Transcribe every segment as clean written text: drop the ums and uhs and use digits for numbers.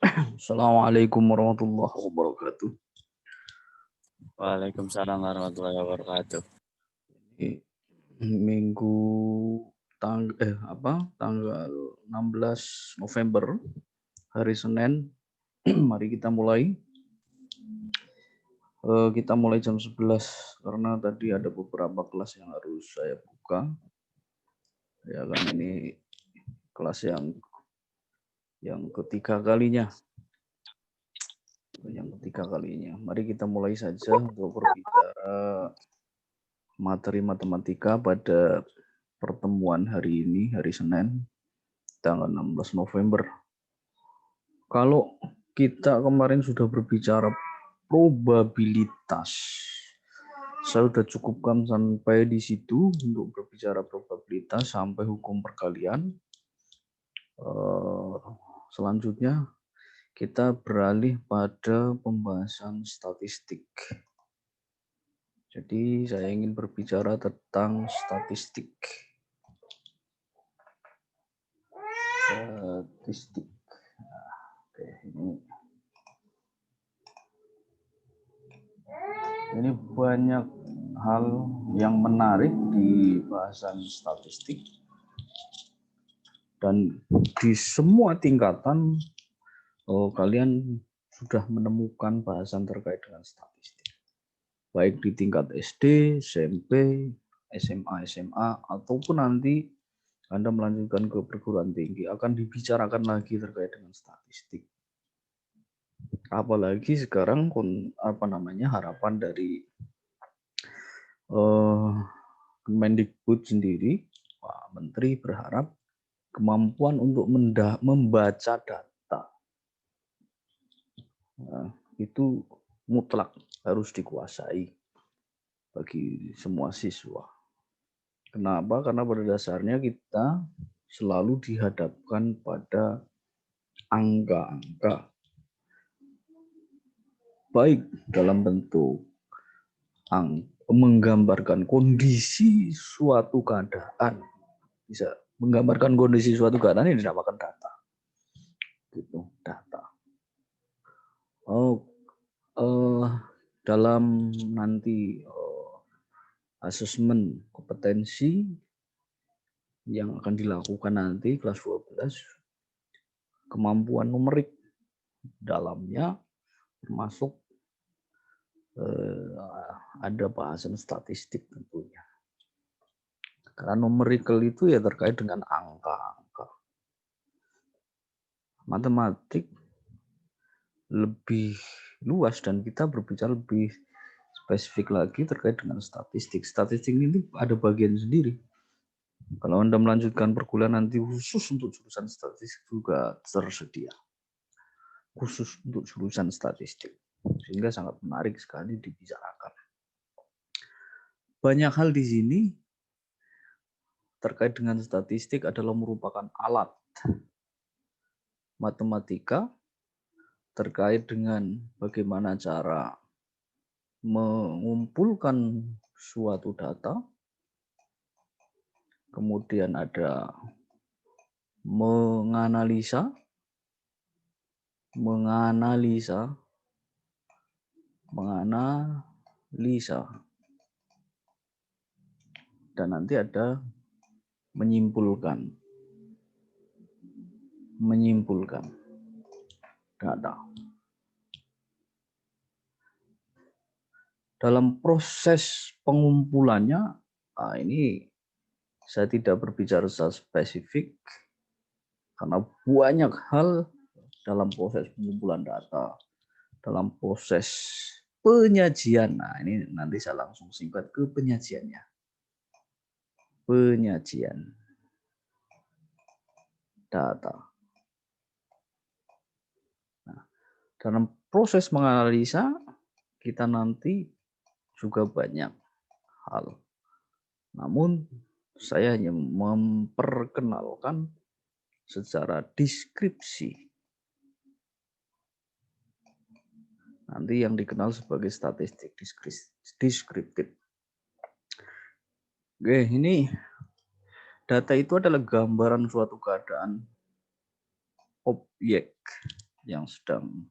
Assalamualaikum warahmatullahi wabarakatuh. Waalaikumsalam warahmatullahi wabarakatuh. Minggu tanggal 16 November, hari Senin. Mari kita mulai. Kita mulai jam 11 karena tadi ada beberapa kelas yang harus saya buka. Ya kan, ini kelas yang ketiga kalinya. Mari kita mulai saja untuk berbicara materi matematika pada pertemuan hari ini, hari Senin, tanggal 16 November. Kalau kita kemarin sudah berbicara probabilitas, saya sudah cukupkan sampai di situ untuk berbicara probabilitas sampai hukum perkalian. Selanjutnya kita beralih pada pembahasan statistik. Jadi saya ingin berbicara tentang statistik. Nah, oke, ini banyak hal yang menarik di bahasan statistik, dan di semua tingkatan kalian sudah menemukan bahasan terkait dengan statistik, baik di tingkat SD, SMP, SMA, ataupun nanti Anda melanjutkan ke perguruan tinggi, akan dibicarakan lagi terkait dengan statistik. Apalagi sekarang harapan dari Kemendikbud sendiri, Pak Menteri berharap kemampuan untuk membaca data itu mutlak harus dikuasai bagi semua siswa. Kenapa? Karena pada dasarnya kita selalu dihadapkan pada angka-angka, baik dalam bentuk menggambarkan kondisi suatu keadaan, bisa menggambarkan kondisi suatu keadaan yang dinamakan data. Gitu, data. Dalam nanti asesmen kompetensi yang akan dilakukan nanti kelas 12, kemampuan numerik dalamnya termasuk ada bahasan statistik tentunya. Karena numerical itu ya terkait dengan angka-angka. Matematik lebih luas dan kita berbicara lebih spesifik lagi terkait dengan statistik. Statistik ini ada bagian sendiri. Kalau Anda melanjutkan perkuliahan nanti khusus untuk jurusan statistik juga tersedia. Khusus untuk jurusan statistik. Sehingga sangat menarik sekali dibicarakan. Banyak hal di sini terkait dengan statistik adalah merupakan alat matematika terkait dengan bagaimana cara mengumpulkan suatu data, kemudian ada menganalisa, dan nanti ada menyimpulkan data. Dalam proses pengumpulannya, ini saya tidak berbicara secara spesifik karena banyak hal dalam proses pengumpulan data, dalam proses penyajian. Nah, ini nanti saya langsung singkat ke penyajiannya. Penyajian data. Nah, dalam proses menganalisa kita nanti juga banyak hal. Namun saya hanya memperkenalkan secara deskripsi. Nanti yang dikenal sebagai statistik deskriptif. Oke, ini data itu adalah gambaran suatu keadaan objek yang sedang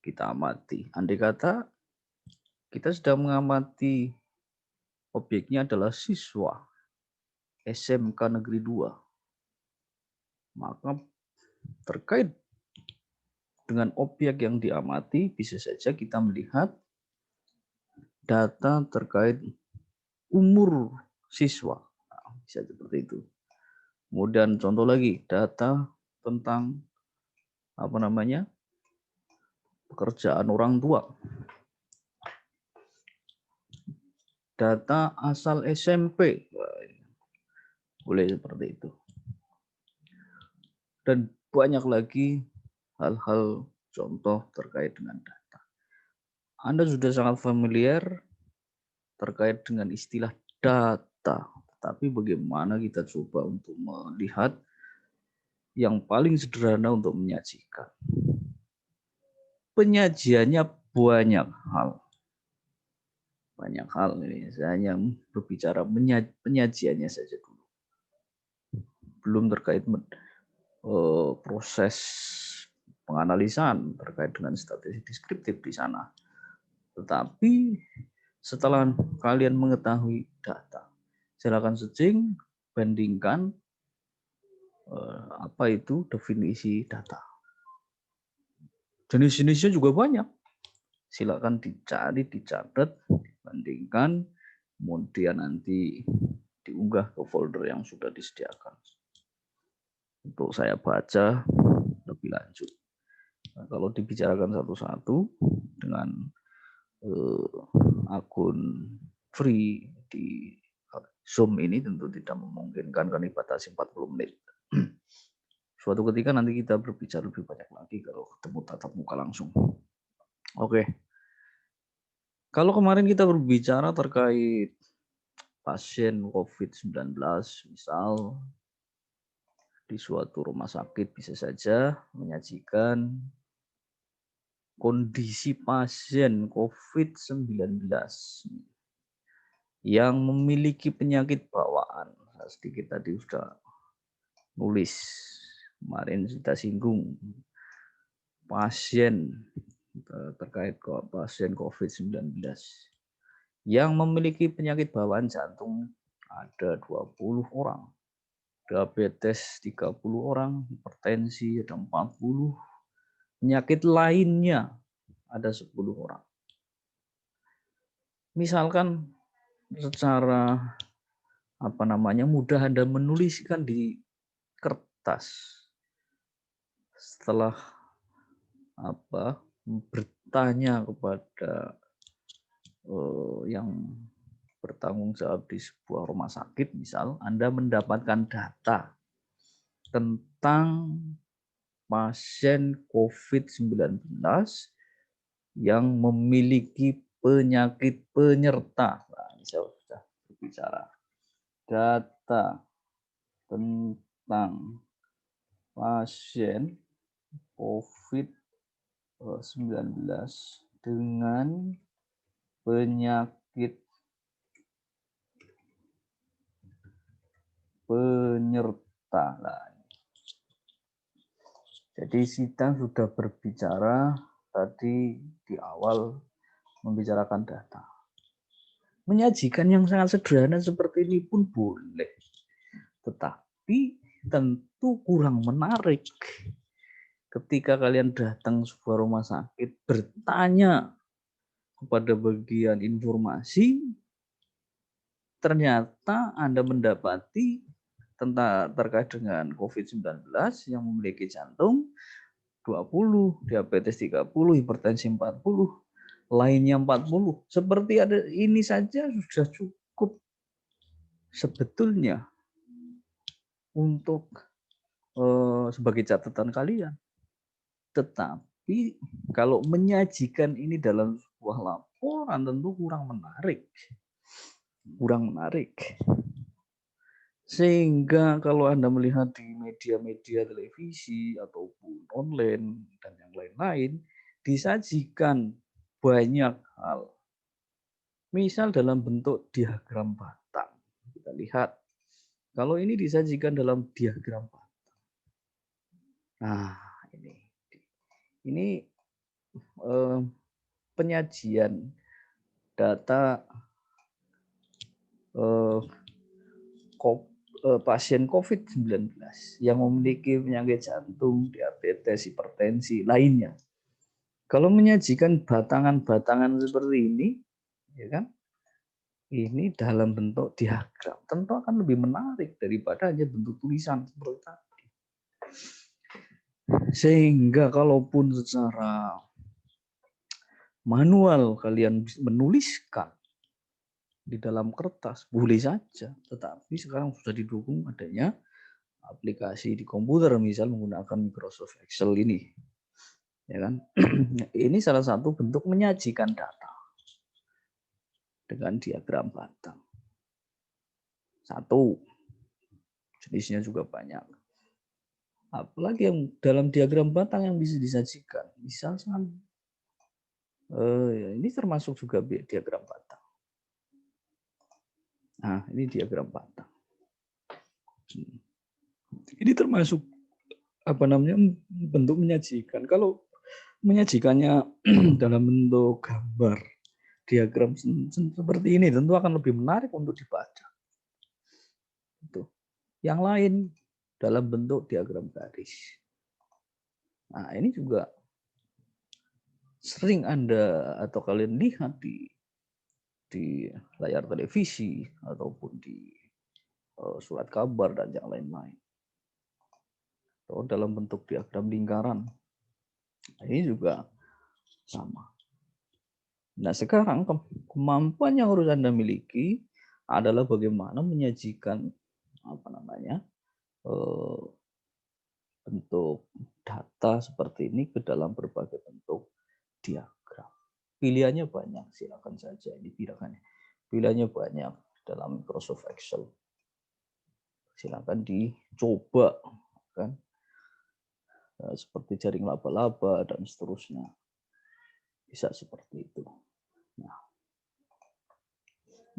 kita amati. Andai kata kita sedang mengamati objeknya adalah siswa SMK Negeri 2, maka terkait dengan objek yang diamati bisa saja kita melihat data terkait umur siswa. Nah, bisa seperti itu. Kemudian contoh lagi, data tentang pekerjaan orang tua. Data asal SMP. Boleh seperti itu. Dan banyak lagi hal-hal contoh terkait dengan data. Anda sudah sangat familiar terkait dengan istilah data. Tapi bagaimana kita coba untuk melihat yang paling sederhana untuk menyajikan. Penyajiannya banyak hal. Banyak hal ini. Saya hanya berbicara penyajiannya saja dulu. Belum terkait proses penganalisan terkait dengan statistik deskriptif di sana. Tetapi setelah kalian mengetahui data, silakan searching, bandingkan apa itu definisi data. Jenis-jenisnya juga banyak. Silakan dicari, dicatat, dibandingkan, kemudian nanti diunggah ke folder yang sudah disediakan. Untuk saya baca lebih lanjut. Nah, kalau dibicarakan satu-satu dengan akun free di Zoom ini tentu tidak memungkinkan karena dibatasi 40 menit. Suatu ketika nanti kita berbicara lebih banyak lagi kalau ketemu tatap muka langsung. Oke. Kalau kemarin kita berbicara terkait pasien COVID-19, misal di suatu rumah sakit bisa saja menyajikan kondisi pasien COVID-19 yang memiliki penyakit bawaan. Sedikit tadi sudah nulis, kemarin sudah singgung pasien terkait pasien COVID-19 yang memiliki penyakit bawaan jantung ada 20 orang, diabetes 30 orang, hipertensi ada 40, penyakit lainnya ada 10 orang. Misalkan secara mudah Anda menuliskan di kertas setelah bertanya kepada yang bertanggung jawab di sebuah rumah sakit, misal Anda mendapatkan data tentang pasien COVID-19 yang memiliki penyakit penyerta. Nah, saya sudah berbicara data tentang pasien COVID-19 dengan penyakit penyerta. Nah, jadi kita sudah berbicara tadi di awal membicarakan data. Menyajikan yang sangat sederhana seperti ini pun boleh. Tetapi tentu kurang menarik ketika kalian datang sebuah rumah sakit bertanya kepada bagian informasi, ternyata Anda mendapati tentang terkait dengan COVID-19 yang memiliki jantung 20, diabetes 30, hipertensi 40, lainnya 40. Seperti ada ini saja sudah cukup sebetulnya untuk sebagai catatan kalian. Tetapi kalau menyajikan ini dalam sebuah laporan tentu kurang menarik. Sehingga kalau Anda melihat di media-media televisi ataupun online dan yang lain-lain, disajikan banyak hal. Misal dalam bentuk diagram batang. Kita lihat, kalau ini disajikan dalam diagram batang. Nah, Ini penyajian data pasien COVID-19 yang memiliki penyakit jantung, diabetes, hipertensi, lainnya. Kalau menyajikan batangan-batangan seperti ini, ya kan, ini dalam bentuk diagram, tentu akan lebih menarik daripada hanya bentuk tulisan seperti tadi. Sehingga kalaupun secara manual kalian menuliskan di dalam kertas, boleh saja. Tetapi sekarang sudah didukung adanya aplikasi di komputer, misal menggunakan Microsoft Excel ini. Ya kan? Ini salah satu bentuk menyajikan data dengan diagram batang. Satu, jenisnya juga banyak. Apalagi yang dalam diagram batang yang bisa disajikan, misalkan ini termasuk juga diagram batang. Nah, ini diagram batang. Ini termasuk bentuk menyajikan. Kalau menyajikannya dalam bentuk gambar, diagram seperti ini tentu akan lebih menarik untuk dibaca. Itu. Yang lain dalam bentuk diagram garis. Nah, ini juga sering Anda atau kalian lihat di layar televisi ataupun di surat kabar dan yang lain-lain. Atau dalam bentuk diagram lingkaran. Ini juga sama. Nah, sekarang kemampuan yang harus Anda miliki adalah bagaimana menyajikan bentuk data seperti ini ke dalam berbagai bentuk diagram. Pilihannya banyak, silakan saja ini pilihannya. Pilihannya banyak dalam Microsoft Excel. Silakan dicoba, kan? Seperti jaring laba-laba dan seterusnya. Bisa seperti itu.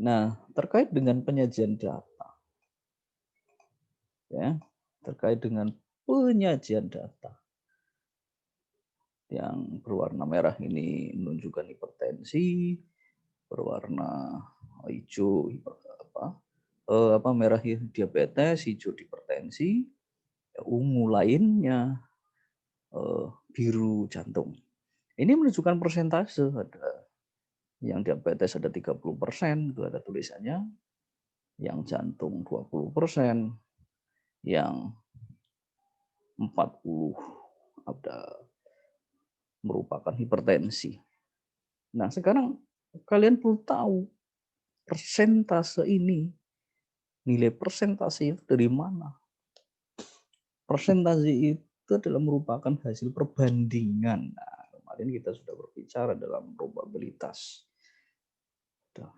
Nah, terkait dengan penyajian data, ya, terkait dengan penyajian data yang berwarna merah ini menunjukkan hipertensi, berwarna hijau merah diabetes, hijau hipertensi, ungu lainnya, biru jantung. Ini menunjukkan persentase, ada yang diabetes ada 30%, itu ada tulisannya, yang jantung 20%, yang 40 ada merupakan hipertensi. Nah, sekarang kalian perlu tahu persentase ini, nilai persentase itu dari mana? Persentase itu adalah merupakan hasil perbandingan. Nah, kemarin kita sudah berbicara dalam probabilitas.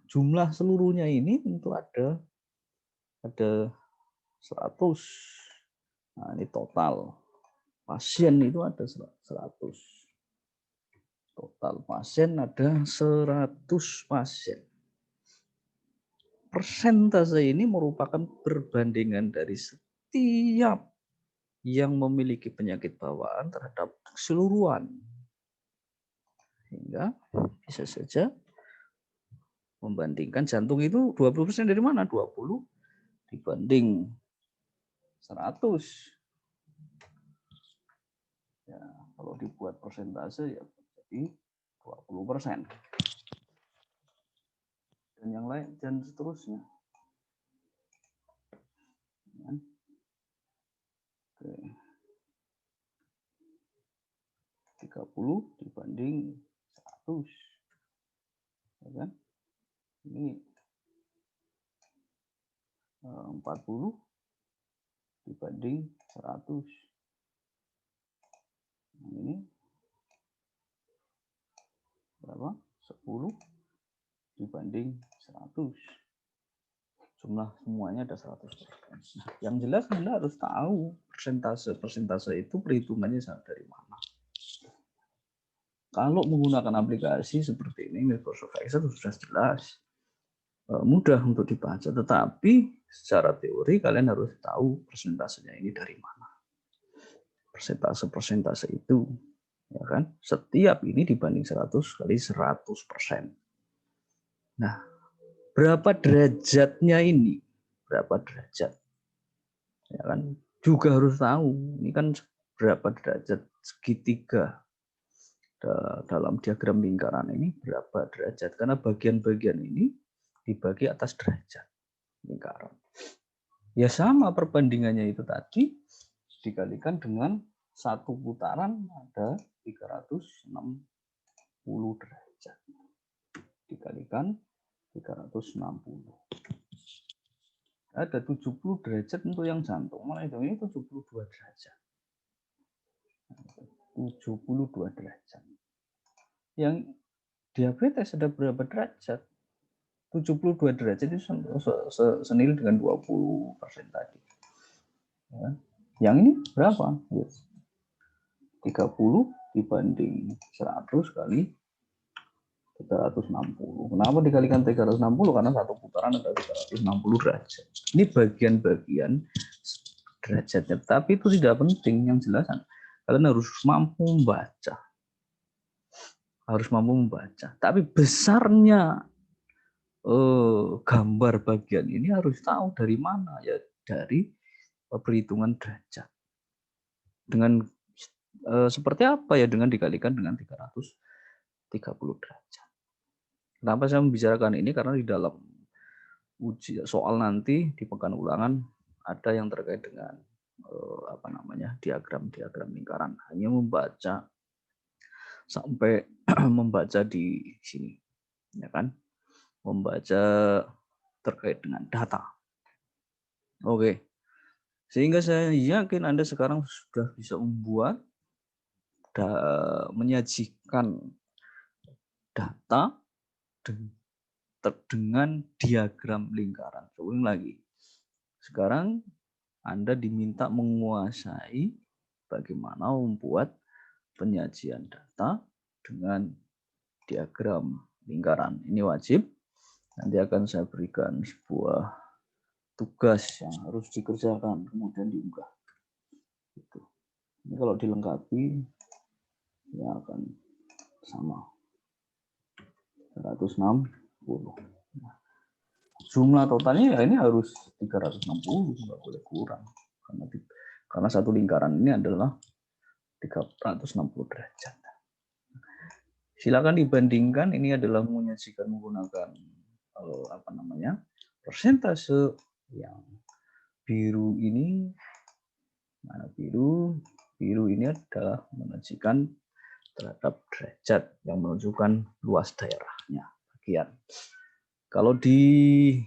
Jumlah seluruhnya ini tentu ada 100. Nah, ini total pasien itu ada 100. Total pasien ada 100 pasien. Persentase ini merupakan perbandingan dari setiap yang memiliki penyakit bawaan terhadap keseluruhan. Sehingga bisa saja membandingkan jantung itu 20% dari mana? 20 dibanding 100. Ya, kalau dibuat persentase ya jadi 20%. Dan yang lain dan seterusnya. Ya. Oke. 30 dibanding 100. Ya kan? Ini 40 dibanding 100. Nah, ini berapa? 10 dibanding 100. Jumlah semuanya ada 100%. Yang jelas Anda harus tahu persentase itu perhitungannya dari mana. Kalau menggunakan aplikasi seperti ini, Microsoft Excel sudah jelas. Mudah untuk dibaca, tetapi secara teori kalian harus tahu persentasenya ini dari mana. Persentase itu. Ya kan? Setiap ini dibanding 100 kali 100%. Nah, berapa derajatnya ini? Berapa derajat? Ya kan? Juga harus tahu. Ini kan berapa derajat segitiga dalam diagram lingkaran ini berapa derajat? Karena bagian-bagian ini dibagi atas derajat lingkaran. Ya sama perbandingannya itu tadi dikalikan dengan satu putaran ada 360 derajat. Dikalikan 360. Ada 70 derajat untuk yang jantung. Malah ini 72 derajat. 72 derajat. Yang diabetes ada berapa derajat? 72 derajat itu senilai dengan 20% tadi. Ya. Yang ini berapa? Yes. 30 dibanding 100 kali 360. Kenapa dikalikan 360? Karena satu putaran ada 360 derajat. Ini bagian-bagian derajatnya. Tapi itu tidak penting. Yang jelas kalian harus mampu membaca. Harus mampu membaca. Tapi besarnya gambar bagian ini harus tahu dari mana. Ya dari perhitungan derajat. Dengan seperti apa ya? Dengan dikalikan dengan 330 derajat. Kenapa saya membicarakan ini? Karena di dalam uji soal nanti di pekan ulangan ada yang terkait dengan diagram lingkaran. Hanya membaca sampai membaca di sini, ya kan? Membaca terkait dengan data. Oke. Sehingga saya yakin Anda sekarang sudah bisa membuat menyajikan data dengan diagram lingkaran. Ulang lagi. Sekarang Anda diminta menguasai bagaimana membuat penyajian data dengan diagram lingkaran. Ini wajib. Nanti akan saya berikan sebuah tugas yang harus dikerjakan, kemudian diunggah. Gitu. Ini kalau dilengkapi, ya akan sama. 160. Nah, jumlah totalnya ya ini harus 360, nggak boleh kurang. Karena satu lingkaran ini adalah 360 derajat. Silakan dibandingkan, ini adalah menyajikan menggunakan persentase yang biru ini. Mana biru ini adalah menyajikan terhadap derajat yang menunjukkan luas daerahnya bagian. Kalau di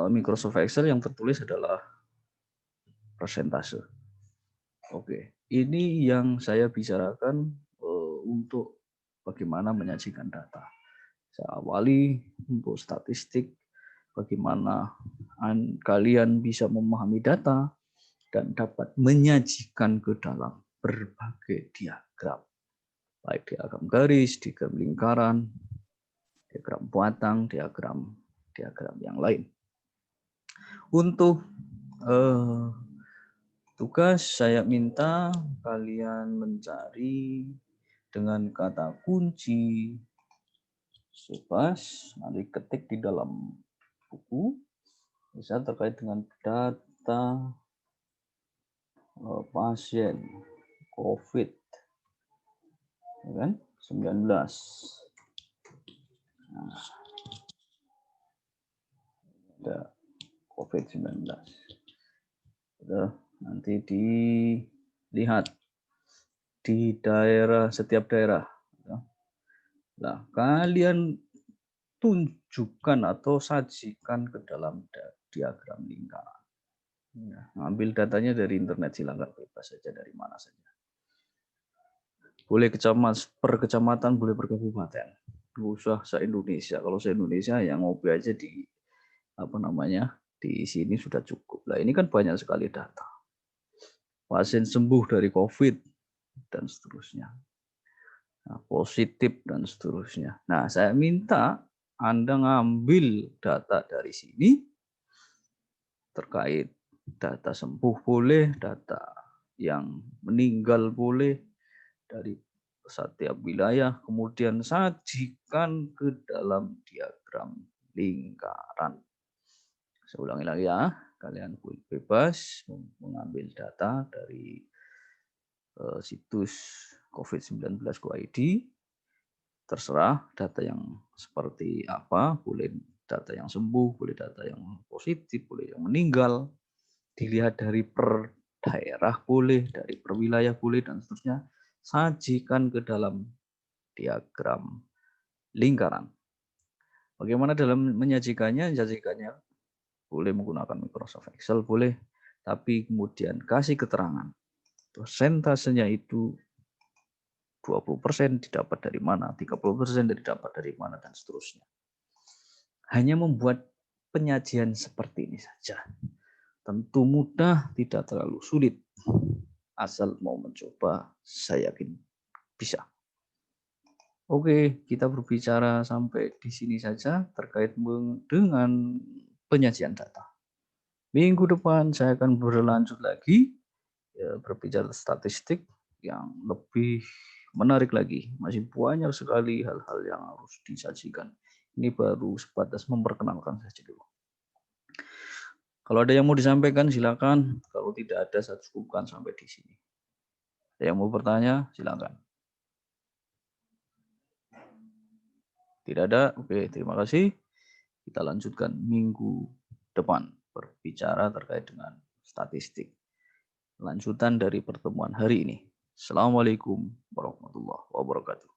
Microsoft Excel yang tertulis adalah persentase. Oke, ini yang saya bicarakan untuk bagaimana menyajikan data. Saya awali untuk statistik, bagaimana kalian bisa memahami data dan dapat menyajikan ke dalam berbagai diagram. Baik diagram garis, diagram lingkaran, diagram batang, diagram yang lain. Untuk tugas saya minta kalian mencari dengan kata kunci bebas, nanti ketik di dalam buku, bisa terkait dengan data pasien COVID kan 19. Nah, ada COVID-19. Nanti dilihat di setiap daerah. Nah, kalian tunjukkan atau sajikan ke dalam diagram lingkaran. Nah, ambil datanya dari internet, silakan bebas saja dari mana saja. Boleh per kecamatan, boleh per kabupaten. Nggak usah se-Indonesia. Kalau se-Indonesia ya ngopi aja di di sini sudah cukup. Lah ini kan banyak sekali data. Pasien sembuh dari COVID dan seterusnya. Nah, positif dan seterusnya. Nah, saya minta Anda ngambil data dari sini terkait data sembuh boleh, data yang meninggal boleh, dari setiap wilayah, kemudian sajikan ke dalam diagram lingkaran. Saya ulangi lagi ya, kalian bebas mengambil data dari situs covid19.go.id, terserah data yang seperti apa, boleh data yang sembuh, boleh data yang positif, boleh yang meninggal, dilihat dari per daerah boleh, dari per wilayah boleh, dan seterusnya. Sajikan ke dalam diagram lingkaran. Bagaimana dalam menyajikannya? Menyajikannya boleh menggunakan Microsoft Excel, boleh, tapi kemudian kasih keterangan. Persentasenya itu 20% didapat dari mana, 30% didapat dari mana, dan seterusnya. Hanya membuat penyajian seperti ini saja. Tentu mudah, tidak terlalu sulit. Asal mau mencoba, saya yakin bisa. Oke, kita berbicara sampai di sini saja terkait dengan penyajian data. Minggu depan saya akan berlanjut lagi berbicara statistik yang lebih menarik lagi. Masih banyak sekali hal-hal yang harus disajikan. Ini baru sebatas memperkenalkan saja dulu. Kalau ada yang mau disampaikan silakan. Kalau tidak ada, saya cukupkan sampai di sini. Ada yang mau bertanya silakan. Tidak ada? Oke, terima kasih. Kita lanjutkan minggu depan berbicara terkait dengan statistik. Lanjutan dari pertemuan hari ini. Assalamualaikum warahmatullahi wabarakatuh.